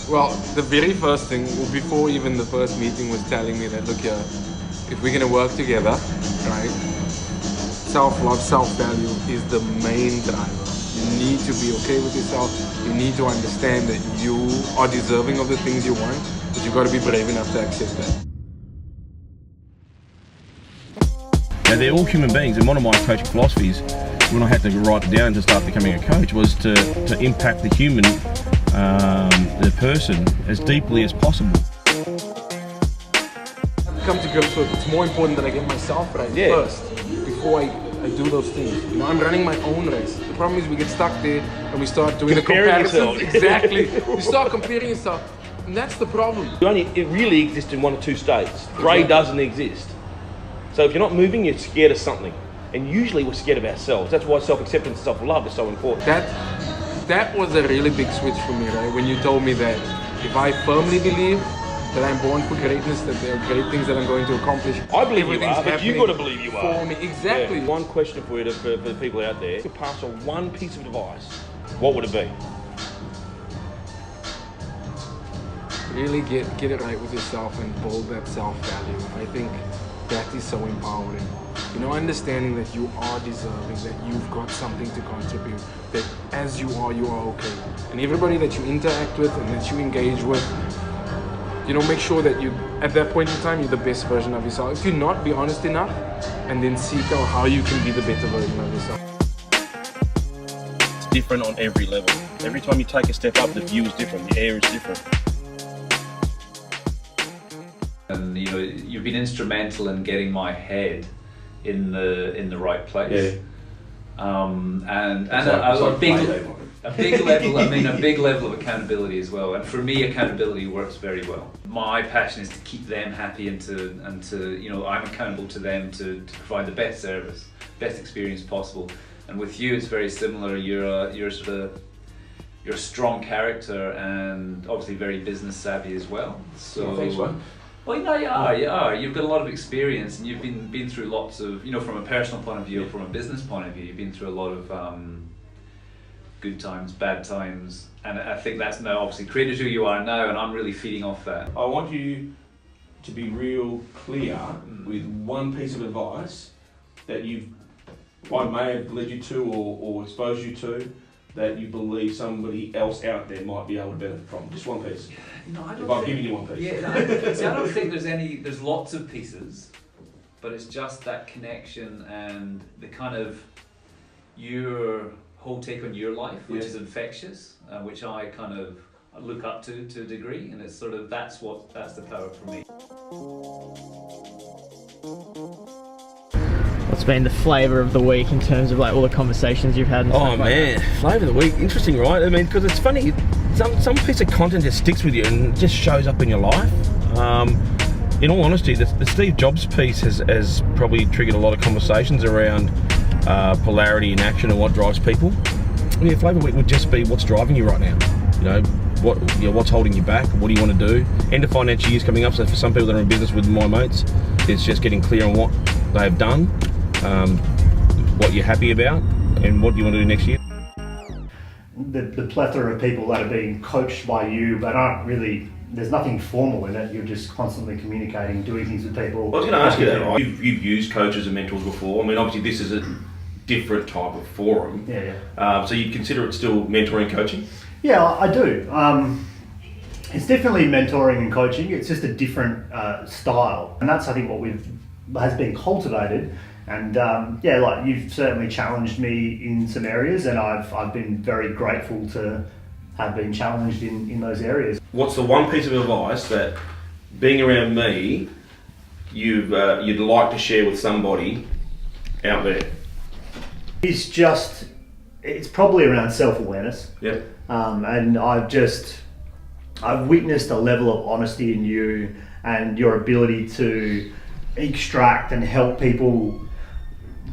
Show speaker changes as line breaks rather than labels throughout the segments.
Well, the very first thing, before even the first meeting, was telling me that, look here, if we're gonna work together, right, self-love, self-value is the main driver. You need to be okay with yourself. You need to understand that you are deserving of the things you want, but you've got to be brave enough to accept that.
Now, they're all human beings, and one of my coaching philosophies, when I had to write it down to start becoming a coach, was to impact the human, the person, as deeply as possible.
Come to grips with, it's more important that I get myself right first before I do those things. You know, I'm running my own race. The problem is we get stuck there and we start doing
comparing
the comparisons. Exactly. You start comparing yourself, and that's the problem.
It really exists in 1 or 2 states. 3 doesn't exist. So if you're not moving, you're scared of something. And usually we're scared of ourselves. That's why self-acceptance and self-love is so important.
That was a really big switch for me, right? When you told me that if I firmly believe that I'm born for greatness, that there are great things that I'm going to accomplish.
I believe you are, but you've got to believe you are.
For me, exactly.
Yeah. One question for you, for the people out there. If you could pass on one piece of advice, what would it be?
Really get it right with yourself and build that self-value. I think that is so empowering. You know, understanding that you are deserving, that you've got something to contribute, that as you are okay. And everybody that you interact with and that you engage with, you know, make sure that you, at that point in time, you're the best version of yourself. If you're not, be honest enough and then seek out how you can be the better version of yourself.
It's different on every level. Every time you take a step up, the view is different, the air is different.
And you know, you've been instrumental in getting my head in the right place. Yeah. And a big level. I mean, a big level of accountability as well. And for me, accountability works very well. My passion is to keep them happy and to you know, I'm accountable to them to provide the best service, best experience possible. And with you, it's very similar. You're a strong character and obviously very business savvy as well. So.
Thanks, man.
Well, no, you are. You've got a lot of experience, and you've been through lots of, you know, from a personal point of view, or from a business point of view, you've been through a lot of good times, bad times, and I think that's now obviously created who you are now, and I'm really feeding off that.
I want you to be real clear with one piece of advice that I may have led you to or exposed you to, that you believe somebody else out there might be able to benefit from. Just one piece.
No, I don't.
If I've given you one piece.
Yeah, see, I don't think there's lots of pieces, but it's just that connection and the kind of your whole take on your life, which is infectious, which I kind of look up to a degree, and it's sort of that's the power for me.
What's been the flavour of the week in terms of like all the conversations you've had? And
Oh man, flavour of the week, interesting, right? I mean, because it's funny, some piece of content just sticks with you and just shows up in your life. In all honesty, the Steve Jobs piece has probably triggered a lot of conversations around polarity in action and what drives people. Yeah, flavour of the week would just be what's driving you right now. You know, what's holding you back? What do you want to do? End of financial year's coming up, so for some people that are in business with my mates, it's just getting clear on what they have done. What you're happy about and what you want to do next year.
The plethora of people that are being coached by you but aren't really, there's nothing formal in it, you're just constantly communicating, doing things with people.
I was going to ask you that, right? You've used coaches and mentors before. I mean, obviously this is a different type of forum.
Yeah.
So you consider it still mentoring coaching?
Yeah, I do. It's definitely mentoring and coaching, it's just a different style. And that's, I think, what has been cultivated. And yeah, like you've certainly challenged me in some areas, and I've been very grateful to have been challenged in those areas.
What's the one piece of advice that, being around me, you'd like to share with somebody out there?
It's probably around self-awareness.
Yep.
And I've witnessed a level of honesty in you and your ability to extract and help people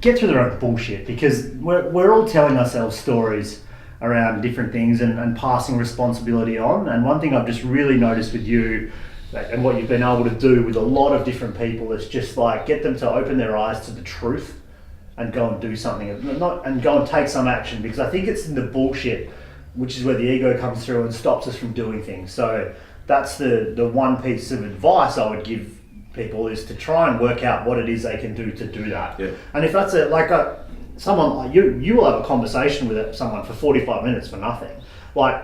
get through their own bullshit, because we're all telling ourselves stories around different things and passing responsibility on. And one thing I've just really noticed with you and what you've been able to do with a lot of different people is just like get them to open their eyes to the truth and go and do something and go and take some action, because I think it's in the bullshit which is where the ego comes through and stops us from doing things. So that's the one piece of advice I would give people, is to try and work out what it is they can do to do that.
Yeah. And
if that's someone like you will have a conversation with someone for 45 minutes for nothing. Like,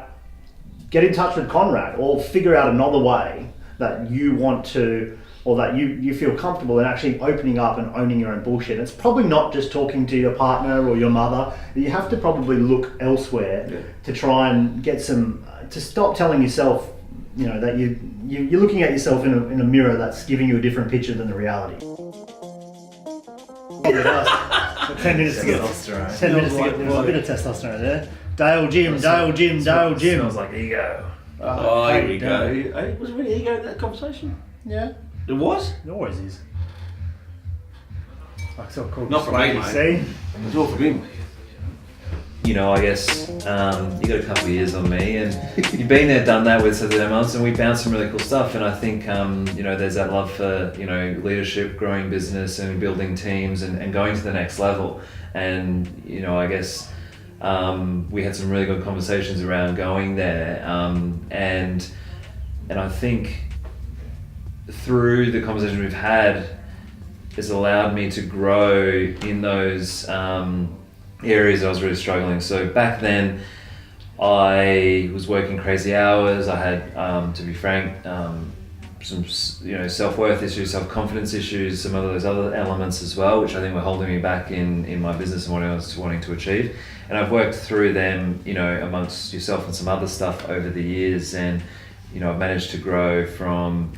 get in touch with Conrad, or figure out another way that you want to, or that you feel comfortable in actually opening up and owning your own bullshit. It's probably not just talking to your partner or your mother. You have to probably look elsewhere to try and get to stop telling yourself, that you're looking at yourself in a mirror that's giving you a different picture than the reality. 10 minutes to get testosterone. 10 minutes to get a bit of testosterone there. Dale Jim.
Smells like ego. Here we go. Hey, was there any ego in that conversation?
Yeah.
It was?
It always is. Like so cool.
Not for me, mate.
See?
It's all for him.
I guess you got a couple of years on me, and you've been there, done that with Testimonials, and we bounced some really cool stuff. And I think there's that love for leadership, growing business, and building teams, and going to the next level. And I guess we had some really good conversations around going there, and I think through the conversation we've had, it's allowed me to grow in those areas I was really struggling. So back then, I was working crazy hours. I had, to be frank, some self-worth issues, self-confidence issues, some of those other elements as well, which I think were holding me back in my business and what I was wanting to achieve. And I've worked through them, amongst yourself and some other stuff over the years, and I've managed to grow from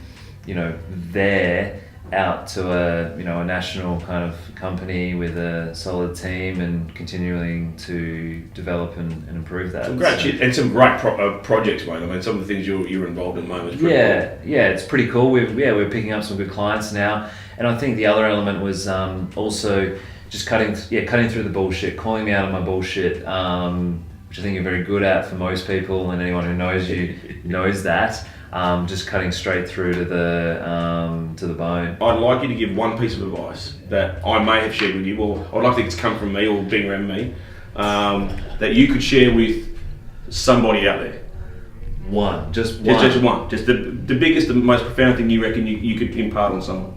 there out to a national kind of company with a solid team, and continuing to develop and improve that.
Some great shit, and some great projects, mate. I mean, some of the things you're involved in at the moment is pretty cool.
Yeah, it's pretty cool. We're picking up some good clients now, and I think the other element was also just cutting through the bullshit, calling me out of my bullshit, which I think you're very good at for most people, and anyone who knows you knows that. Just cutting straight through to the bone.
I'd like you to give one piece of advice that I may have shared with you, or I'd like it to come from me or being around me, that you could share with somebody out there.
Just one.
Just one. Just the biggest, the most profound thing you reckon you could impart on someone.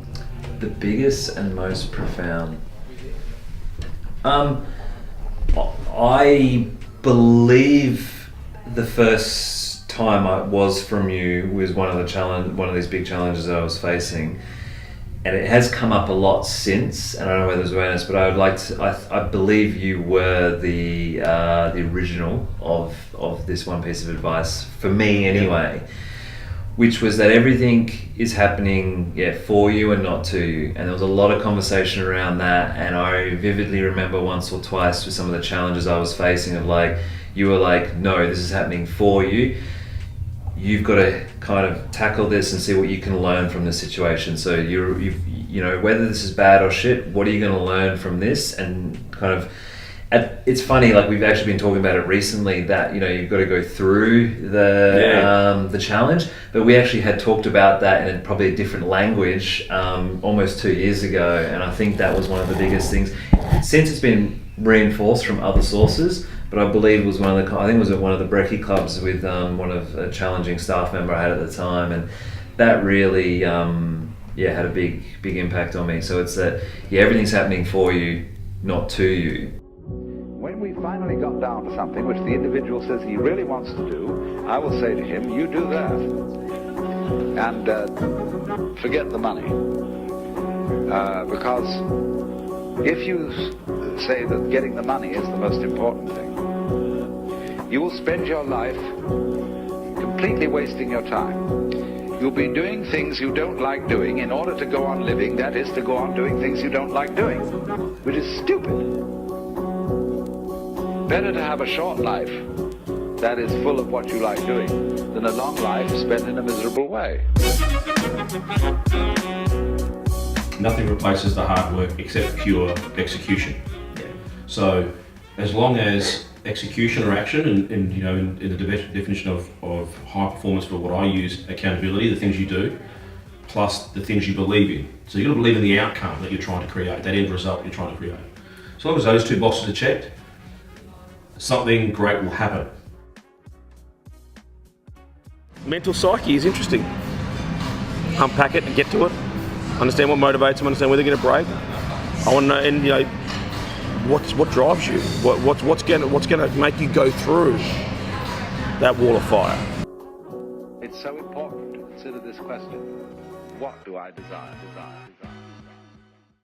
The biggest and most profound. I believe the first time I was from you was one of these big challenges that I was facing, and it has come up a lot since, and I don't know whether there's awareness, but I would like to, I believe you were the original of this one piece of advice for me anyway, which was that everything is happening for you and not to you. And there was a lot of conversation around that, and I vividly remember once or twice with some of the challenges I was facing of you were like, no, this is happening for you. You've got to kind of tackle this and see what you can learn from the situation. So you've whether this is bad or shit, what are you going to learn from this? And kind of, it's funny, we've actually been talking about it recently, that you've got to go through the challenge, but we actually had talked about that in probably a different language almost 2 years ago, and I think that was one of the biggest things. Since it's been reinforced from other sources, but I believe it was one of the brekkie clubs with one of a challenging staff member I had at the time, and that really had a big impact on me. So it's that everything's happening for you, not to you.
When we finally got down to something which the individual says he really wants to do, I will say to him, you do that, and forget the money, because if you say that getting the money is the most important thing, you will spend your life completely wasting your time. You'll be doing things you don't like doing in order to go on living, that is, to go on doing things you don't like doing, which is stupid. Better to have a short life that is full of what you like doing than a long life spent in a miserable way.
Nothing replaces the hard work except pure execution. So as long as execution or action, and in the definition of high performance for what I use, accountability, the things you do, plus the things you believe in. So you've got to believe in the outcome that you're trying to create, that end result you're trying to create. As long as those two boxes are checked, something great will happen.
mental psyche is interesting. Unpack it and get to it. Understand what motivates them. Understand where they're going to break. I want to know, and what drives you? What's going to make you go through that wall of fire?
It's so important to consider this question: what do I desire?